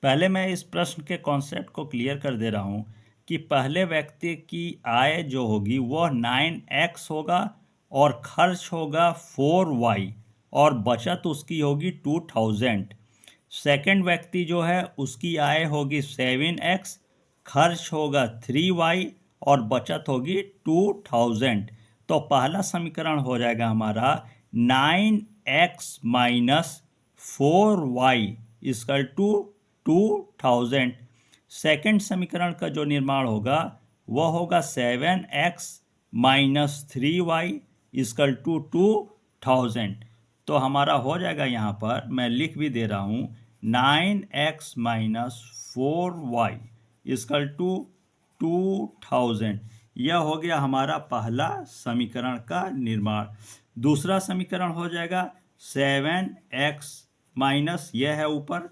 पहले मैं इस प्रश्न के कॉन्सेप्ट को क्लियर कर दे रहा हूँ कि पहले व्यक्ति की आय जो होगी वह 9x होगा और खर्च होगा 4y और बचत उसकी होगी 2000। सेकंड व्यक्ति जो है उसकी आय होगी 7x, खर्च होगा 3y और बचत होगी 2000। तो पहला समीकरण हो जाएगा हमारा 9x minus 4y equal to 2000। Second समीकरण का जो निर्माण होगा वह होगा 7x minus 3y equal to 2000। तो हमारा हो जाएगा यहाँ पर, मैं लिख भी दे रहा हूँ, 9x minus 4y equal to 2000। यह हो गया हमारा पहला समीकरण का निर्माण। दूसरा समीकरण हो जाएगा 7x माइनस यह है ऊपर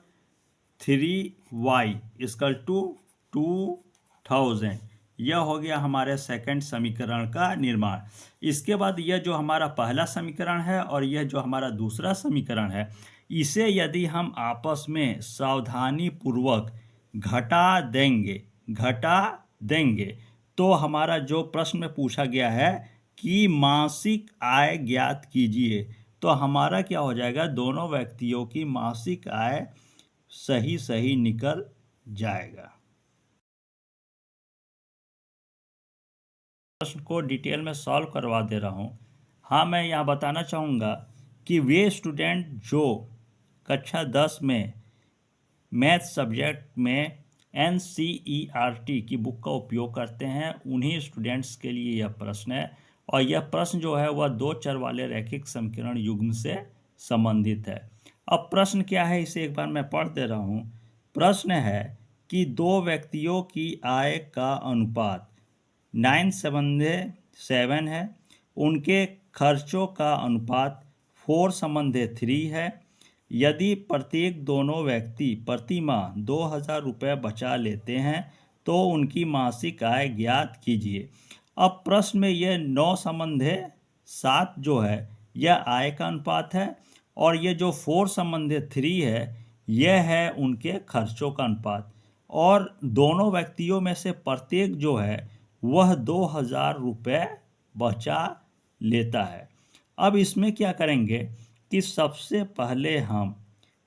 3y इक्वल टू 2000। यह हो गया हमारे सेकंड समीकरण का निर्माण। इसके बाद यह जो हमारा पहला समीकरण है और यह जो हमारा दूसरा समीकरण है, इसे यदि हम आपस में सावधानी पूर्वक घटा देंगे तो हमारा जो प्रश्न में पूछा गया है कि मासिक आय ज्ञात कीजिए, तो हमारा क्या हो जाएगा, दोनों व्यक्तियों की मासिक आय सही सही निकल जाएगा। प्रश्न को डिटेल में सॉल्व करवा दे रहा हूँ। हाँ, मैं यहाँ बताना चाहूँगा कि वे स्टूडेंट जो कक्षा 10 में मैथ सब्जेक्ट में NCERT की बुक का उपयोग करते हैं, उन्हीं स्टूडेंट्स के लिए यह प्रश्न है। और यह प्रश्न जो है वह 2 चर वाले रैखिक समीकरण युग्म से संबंधित है। अब प्रश्न क्या है इसे एक बार मैं पढ़ दे रहा हूँ। प्रश्न है कि दो व्यक्तियों की आय का अनुपात 9/7 है, उनके खर्चों का अनुपात 4/3 है। यदि प्रत्येक दोनों व्यक्ति प्रति माह 2000 रुपये बचा लेते हैं तो उनकी मासिक आय ज्ञात कीजिए। अब प्रश्न में यह 9/7 जो है यह आय का अनुपात है और ये जो 4/3 है यह है उनके खर्चों का अनुपात। और दोनों व्यक्तियों में से प्रत्येक जो है वह 2000 रुपये बचा लेता है। अब इसमें क्या करेंगे कि सबसे पहले हम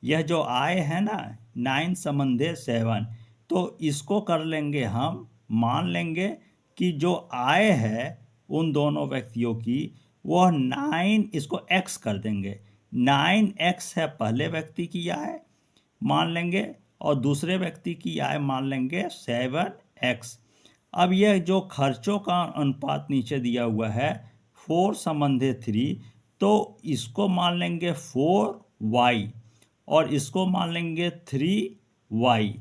यह जो आय है ना 9/7, तो इसको कर लेंगे, हम मान लेंगे कि जो आय है उन दोनों व्यक्तियों की वह 9, इसको x कर देंगे। 9x है पहले व्यक्ति की आय मान लेंगे और दूसरे व्यक्ति की आय मान लेंगे 7x। अब यह जो खर्चों का अनुपात नीचे दिया हुआ है 4/3, तो इसको मान लेंगे 4y और इसको मान लेंगे 3y।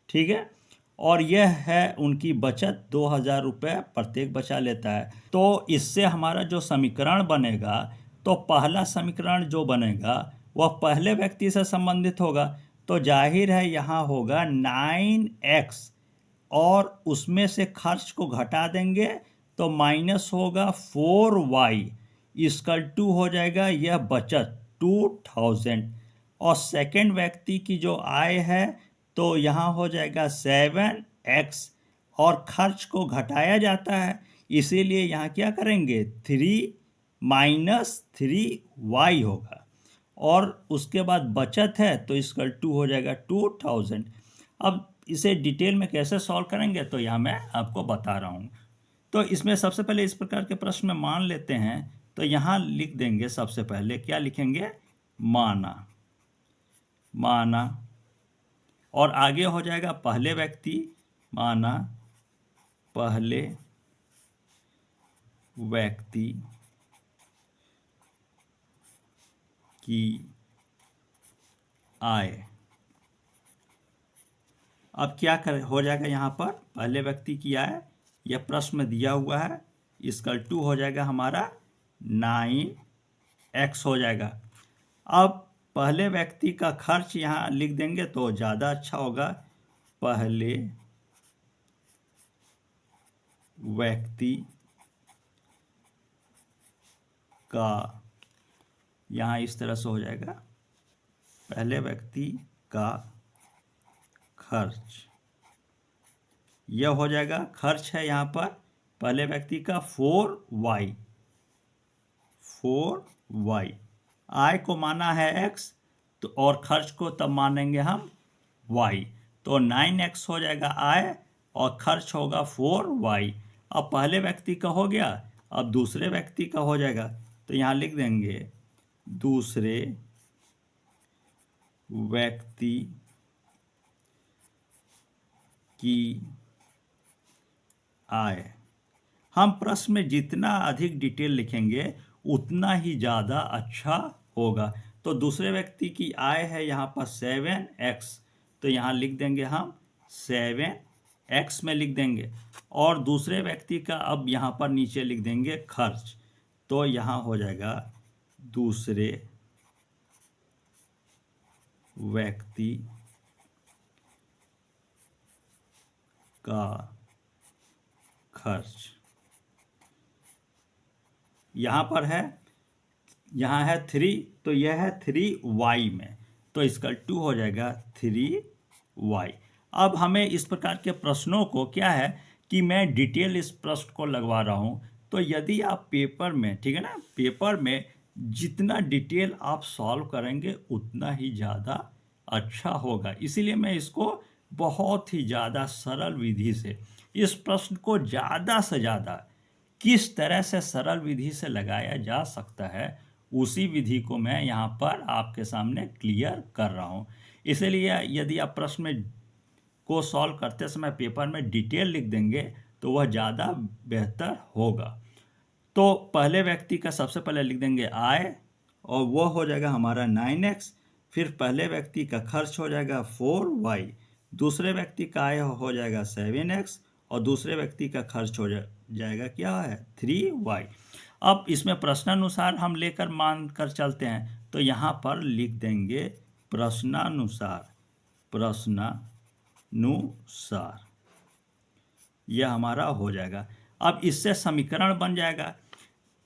ठीक है। और यह है उनकी बचत 2000 रुपये प्रत्येक बचा लेता है। तो इससे हमारा जो समीकरण बनेगा, तो पहला समीकरण जो बनेगा वह पहले व्यक्ति से संबंधित होगा। तो जाहिर है यहाँ होगा 9x और उसमें से खर्च को घटा देंगे तो माइनस होगा 4y इक्वल टू हो जाएगा यह बचत 2000। और सेकंड व्यक्ति की जो आय है तो यहाँ हो जाएगा 7x और खर्च को घटाया जाता है, इसीलिए यहाँ क्या करेंगे 3 माइनस 3y होगा। और उसके बाद बचत है तो इक्वल टू हो जाएगा 2000। अब इसे डिटेल में कैसे सॉल्व करेंगे तो यहाँ मैं आपको बता रहा हूँ। तो इसमें सबसे पहले इस प्रकार के प्रश्न में मान लेते हैं, तो यहाँ लिख देंगे, सबसे पहले क्या लिखेंगे, माना और आगे हो जाएगा पहले व्यक्ति, माना पहले व्यक्ति की आय। अब क्या हो जाएगा यहाँ पर, पहले व्यक्ति की आय, यह प्रश्न में दिया हुआ है, इक्वल टू हो जाएगा हमारा 9x हो जाएगा। अब पहले व्यक्ति का खर्च यहाँ लिख देंगे तो ज़्यादा अच्छा होगा, पहले व्यक्ति का, यहाँ इस तरह से हो जाएगा, पहले व्यक्ति का खर्च। यह हो जाएगा, खर्च है यहाँ पर पहले व्यक्ति का 4y, आय को माना है x, तो और खर्च को तब मानेंगे हम y, तो 9x हो जाएगा आय और खर्च होगा 4y। अब पहले व्यक्ति का हो गया, अब दूसरे व्यक्ति का हो जाएगा, तो यहाँ लिख देंगे दूसरे व्यक्ति की आय। हम प्रश्न में जितना अधिक डिटेल लिखेंगे उतना ही ज़्यादा अच्छा होगा। तो दूसरे व्यक्ति की आय है यहाँ पर 7x, तो यहाँ लिख देंगे हम 7x में लिख देंगे, और दूसरे व्यक्ति का अब यहाँ पर नीचे लिख देंगे खर्च, तो यहाँ हो जाएगा दूसरे व्यक्ति का खर्च। यहाँ पर है, यहाँ है 3, तो यह है 3y में, तो इसका 2 हो जाएगा 3y। अब हमें इस प्रकार के प्रश्नों को क्या है कि मैं डिटेल इस प्रश्न को लगवा रहा हूँ, तो यदि आप पेपर में, ठीक है ना, पेपर में जितना डिटेल आप सॉल्व करेंगे उतना ही ज़्यादा अच्छा होगा। इसीलिए मैं इसको बहुत ही ज़्यादा सरल विधि से, इस प्रश्न को ज़्यादा से ज़्यादा किस तरह से सरल विधि से लगाया जा सकता है, उसी विधि को मैं यहाँ पर आपके सामने क्लियर कर रहा हूँ। इसलिए यदि आप प्रश्न में को सॉल्व करते समय पेपर में डिटेल लिख देंगे तो वह ज़्यादा बेहतर होगा। तो पहले व्यक्ति का सबसे पहले लिख देंगे आय, और वह हो जाएगा हमारा 9x, फिर पहले व्यक्ति का खर्च हो जाएगा 4y, दूसरे व्यक्ति का आय हो जाएगा 7x, और दूसरे व्यक्ति का खर्च हो जाएगा क्या है 3y। अब इसमें प्रश्नानुसार हम लेकर मान कर चलते हैं, तो यहाँ पर लिख देंगे प्रश्नानुसार, यह हमारा हो जाएगा। अब इससे समीकरण बन जाएगा।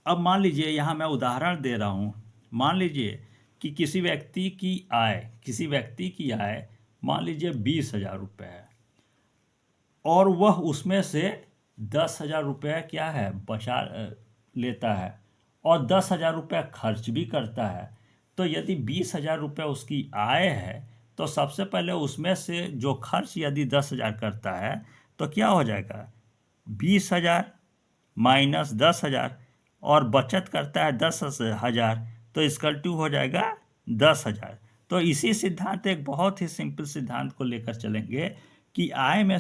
अब मान लीजिए यहाँ मैं उदाहरण दे रहा हूँ, मान लीजिए कि किसी व्यक्ति की आय मान लीजिए 20,000 रुपये है, और वह उसमें से 10,000 रुपये क्या है बचा लेता है, और 10,000 रुपये खर्च भी करता है। तो यदि 20,000 रुपये उसकी आय है, तो सबसे पहले उसमें से जो खर्च यदि 10,000 करता है तो क्या हो जाएगा 20,000 माइनस 10,000, और बचत करता है 10,000, तो इसका 2 हो जाएगा 10,000। तो इसी सिद्धांत, एक बहुत ही सिंपल सिद्धांत को लेकर चलेंगे कि आय में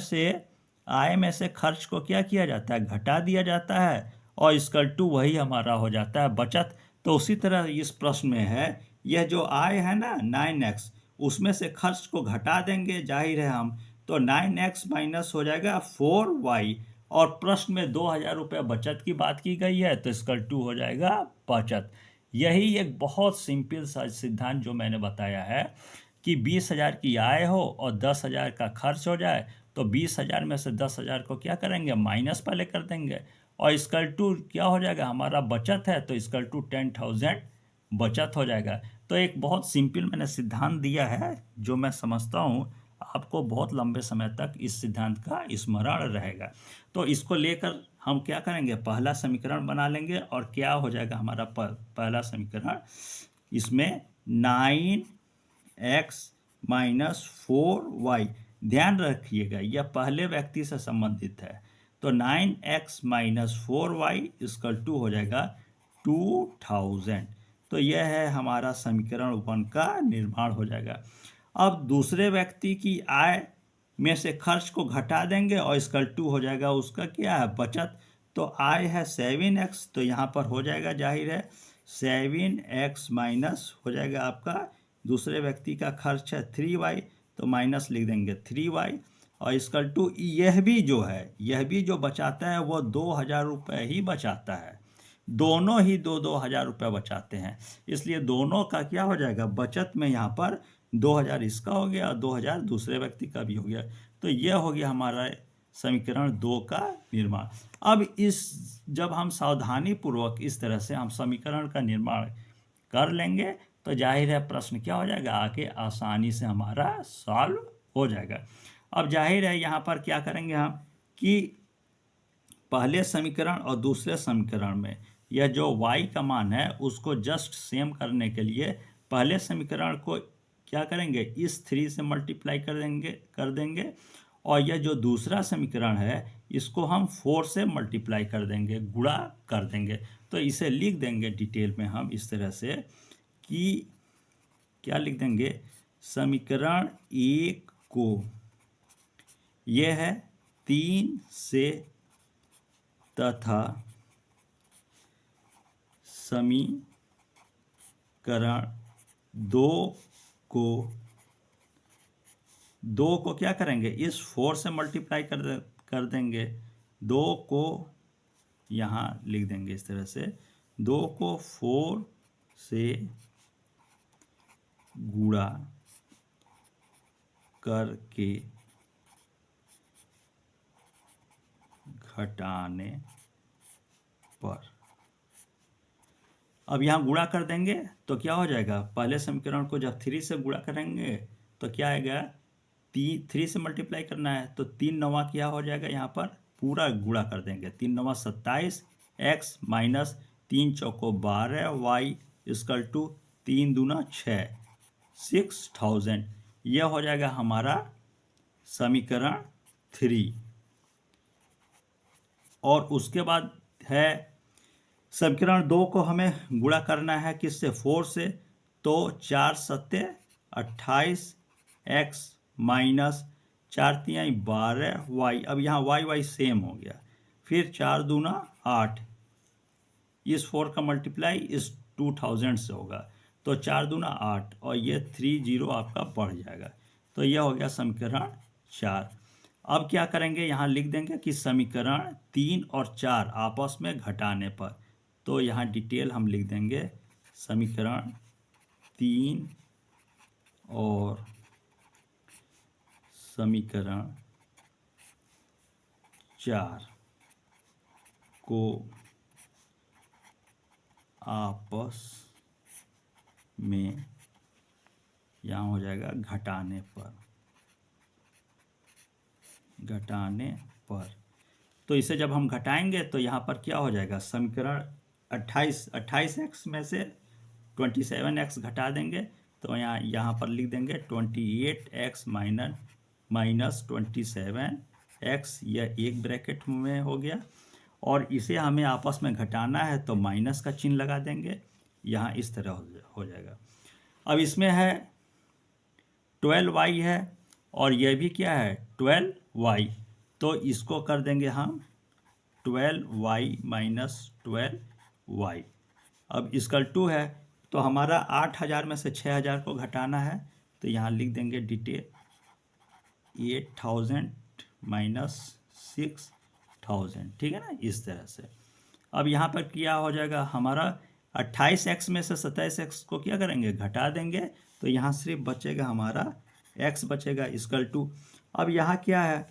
से खर्च को क्या किया जाता है, घटा दिया जाता है, और इसका 2 वही हमारा हो जाता है बचत। तो उसी तरह इस प्रश्न में है, यह जो आय है ना 9x, उसमें से खर्च को घटा देंगे जाहिर है हम, तो 9x माइनस हो जाएगा 4y, और प्रश्न में 2,000 रुपये बचत की बात की गई है, तो इसका 2 हो जाएगा बचत। यही एक बहुत सिंपल सा सिद्धांत जो मैंने बताया है कि 20,000 की आय हो और 10,000 का खर्च हो जाए, तो 20,000 में से 10,000 को क्या करेंगे माइनस पहले कर देंगे, और इसका 2 क्या हो जाएगा हमारा बचत है, तो इसका 2 10,000 बचत हो जाएगा। तो एक बहुत सिंपल मैंने सिद्धांत दिया है जो मैं समझता हूँ आपको बहुत लंबे समय तक इस सिद्धांत का स्मरण रहेगा। तो इसको लेकर हम क्या करेंगे, पहला समीकरण बना लेंगे, और क्या हो जाएगा हमारा पहला समीकरण, इसमें 9x माइनस 4y, ध्यान रखिएगा यह पहले व्यक्ति से संबंधित है, तो 9x माइनस 4y इसका 2 हो जाएगा 2000। तो यह है हमारा समीकरण 1 का निर्माण हो जाएगा। अब दूसरे व्यक्ति की आय में से खर्च को घटा देंगे, और इसका 2 हो जाएगा उसका क्या है बचत। तो आय है 7x, तो यहाँ पर हो जाएगा जाहिर है 7x माइनस हो जाएगा आपका दूसरे व्यक्ति का खर्च है 3y, तो माइनस लिख देंगे 3y, और इसका 2 यह भी जो बचाता है वो 2,000 रुपये ही बचाता है, दोनों ही 2,000 रुपये बचाते हैं, इसलिए दोनों का क्या हो जाएगा बचत में यहाँ पर 2,000 इसका हो गया और 2,000 दूसरे व्यक्ति का भी हो गया। तो यह हो गया हमारा समीकरण 2 का निर्माण। अब जब हम सावधानी पूर्वक इस तरह से हम समीकरण का निर्माण कर लेंगे, तो जाहिर है प्रश्न क्या हो जाएगा आगे आसानी से हमारा सॉल्व हो जाएगा। अब जाहिर है यहाँ पर क्या करेंगे हम कि पहले समीकरण और दूसरे समीकरण में यह जो y का मान है उसको जस्ट सेम करने के लिए पहले समीकरण को क्या करेंगे, इस 3 से मल्टीप्लाई कर देंगे और यह जो दूसरा समीकरण है इसको हम 4 से मल्टीप्लाई कर देंगे, गुणा कर देंगे। तो इसे लिख देंगे डिटेल में हम इस तरह से कि क्या लिख देंगे, समीकरण 1 को यह है 3 से तथा समीकरण 2 को क्या करेंगे, इस 4 से मल्टीप्लाई कर देंगे, 2 को यहाँ लिख देंगे इस तरह से, 2 को 4 से गुणा करके घटाने पर। अब यहाँ गुणा कर देंगे तो क्या हो जाएगा, पहले समीकरण को जब 3 से गुणा करेंगे तो क्या आएगा, 3 से मल्टीप्लाई करना है तो 3 नवा क्या हो जाएगा, यहाँ पर पूरा गुणा कर देंगे, 3 नवा 27 x माइनस 3 चौको 12 y इक्वल टू 3 दूना 6 6000। यह हो जाएगा हमारा समीकरण 3। और उसके बाद है समीकरण 2 को हमें गुणा करना है किससे, 4 से, तो 4 सत्ते 28 x माइनस 4 तिहाई 12 y। अब यहाँ y सेम हो गया, फिर 4 दूना 8, इस 4 का मल्टीप्लाई इस 2000 से होगा तो 4 दूना 8 और ये 30 आपका बढ़ जाएगा। तो यह हो गया समीकरण 4। अब क्या करेंगे, यहाँ लिख देंगे कि समीकरण 3 और 4 आपस में घटाने पर। तो यहाँ डिटेल हम लिख देंगे, समीकरण 3 और समीकरण 4 को आपस में यहाँ हो जाएगा घटाने पर। तो इसे जब हम घटाएंगे तो यहाँ पर क्या हो जाएगा, समीकरण 28x में से 27x घटा देंगे तो यहाँ पर लिख देंगे 28x माइनस 27x, यह एक ब्रैकेट में हो गया। और इसे हमें आपस में घटाना है तो माइनस का चिन्ह लगा देंगे, यहाँ इस तरह हो जाएगा। अब इसमें है 12y है और यह भी क्या है 12y, तो इसको कर देंगे हम 12y माइनस 12y। अब इक्वल टू है तो हमारा 8000 में से 6000 को घटाना है तो यहाँ लिख देंगे डिटेल 8000 माइनस 6000, ठीक है ना, इस तरह से। अब यहाँ पर क्या हो जाएगा हमारा 28x में से 27x को क्या करेंगे, घटा देंगे तो यहाँ सिर्फ बचेगा हमारा x बचेगा इक्वल टू। अब यहाँ क्या है,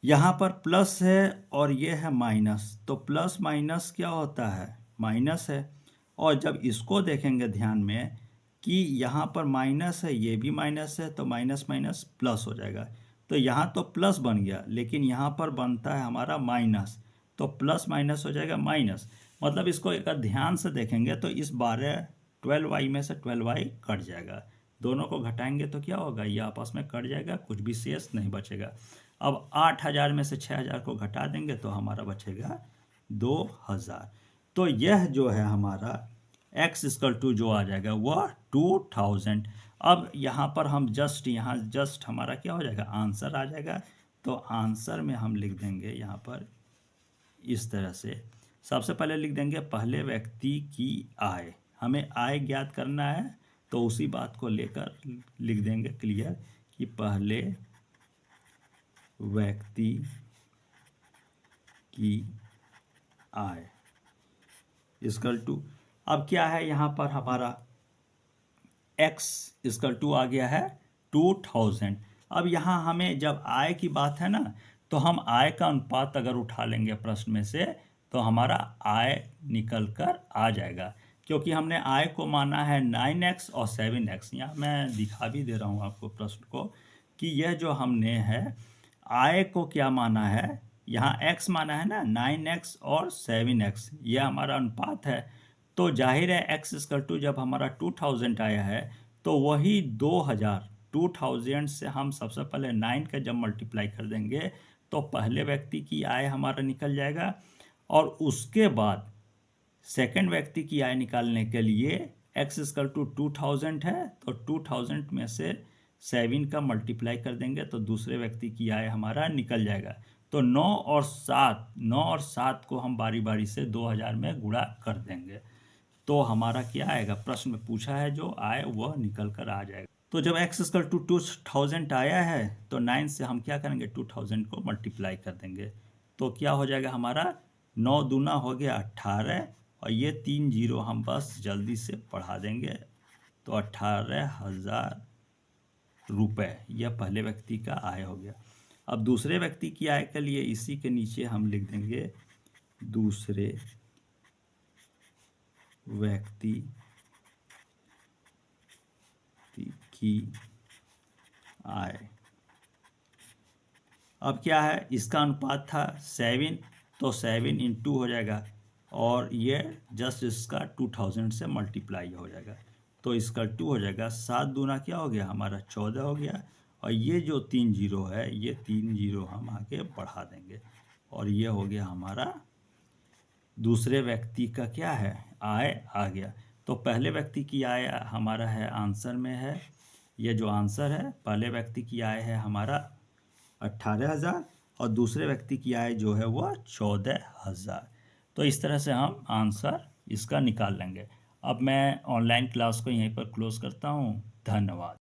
यहाँ पर प्लस है और ये है माइनस, तो प्लस माइनस क्या होता है, माइनस है। और जब इसको देखेंगे ध्यान में कि यहाँ पर माइनस है, ये भी माइनस है, तो माइनस माइनस प्लस हो जाएगा। तो यहाँ तो प्लस बन गया लेकिन यहाँ पर बनता है हमारा माइनस, तो प्लस माइनस हो जाएगा माइनस। मतलब इसको अगर ध्यान से देखेंगे तो इस 12y में से 12y कट जाएगा, दोनों को घटाएंगे तो क्या होगा, ये आपस में कट जाएगा, कुछ भी शेष नहीं बचेगा। अब 8000 में से 6000 को घटा देंगे तो हमारा बचेगा 2000। तो यह जो है हमारा x इक्वल टू जो आ जाएगा वह 2000। अब यहाँ पर हम जस्ट हमारा क्या हो जाएगा, आंसर आ जाएगा। तो आंसर में हम लिख देंगे यहाँ पर इस तरह से, सबसे पहले लिख देंगे पहले व्यक्ति की आय, हमें आय ज्ञात करना है तो उसी बात को लेकर लिख देंगे क्लियर कि पहले व्यक्ति की आय इक्वल टू। अब क्या है यहाँ पर हमारा x इक्वल टू आ गया है 2000। अब यहाँ हमें जब आय की बात है ना तो हम आय का अनुपात अगर उठा लेंगे प्रश्न में से तो हमारा आय निकल कर आ जाएगा, क्योंकि हमने आय को माना है 9x और 7x। यहाँ मैं दिखा भी दे रहा हूँ आपको प्रश्न को। कि यह जो हमने है आय को क्या माना है, यहाँ x माना है ना, 9x और 7x, यह हमारा अनुपात है। तो जाहिर है x इक्वल टू जब हमारा 2000 आया है तो वही 2000 से हम सबसे पहले 9 का जब मल्टीप्लाई कर देंगे तो पहले व्यक्ति की आय हमारा निकल जाएगा, और उसके बाद सेकंड व्यक्ति की आय निकालने के लिए x इक्वल टू 2000 है तो 2000 में से 7 का मल्टीप्लाई कर देंगे तो दूसरे व्यक्ति की आय हमारा निकल जाएगा। तो 9 और 7 को हम बारी बारी से 2000 में गुणा कर देंगे तो हमारा क्या आएगा, प्रश्न में पूछा है जो आय वह निकल कर आ जाएगा। तो जब x इक्वल टू 2000 आया है तो 9 से हम क्या करेंगे, 2000 को मल्टीप्लाई कर देंगे तो क्या हो जाएगा हमारा, 9 दूना हो गया 18, और ये 3 जीरो हम बस जल्दी से बढ़ा देंगे तो 18,000 रुपये यह पहले व्यक्ति का आय हो गया। अब दूसरे व्यक्ति की आय के लिए इसी के नीचे हम लिख देंगे दूसरे व्यक्ति की आय। अब क्या है, इसका अनुपात था 7 तो 7 इंटू हो जाएगा और ये जस्ट इसका 2000 से मल्टीप्लाई हो जाएगा तो इसका 2 हो जाएगा। 7 दूना क्या हो गया हमारा 14 हो गया, और ये जो 3 जीरो है ये 3 जीरो हम आगे बढ़ा देंगे और ये हो गया हमारा दूसरे व्यक्ति का क्या है, आय आ गया। तो पहले व्यक्ति की आय हमारा है आंसर में है, ये जो आंसर है पहले व्यक्ति की आय है हमारा 18,000 और दूसरे व्यक्ति की आय जो है वह 14,000। तो इस तरह से हम आंसर इसका निकाल लेंगे। अब मैं ऑनलाइन क्लास को यहीं पर क्लोज़ करता हूँ। धन्यवाद।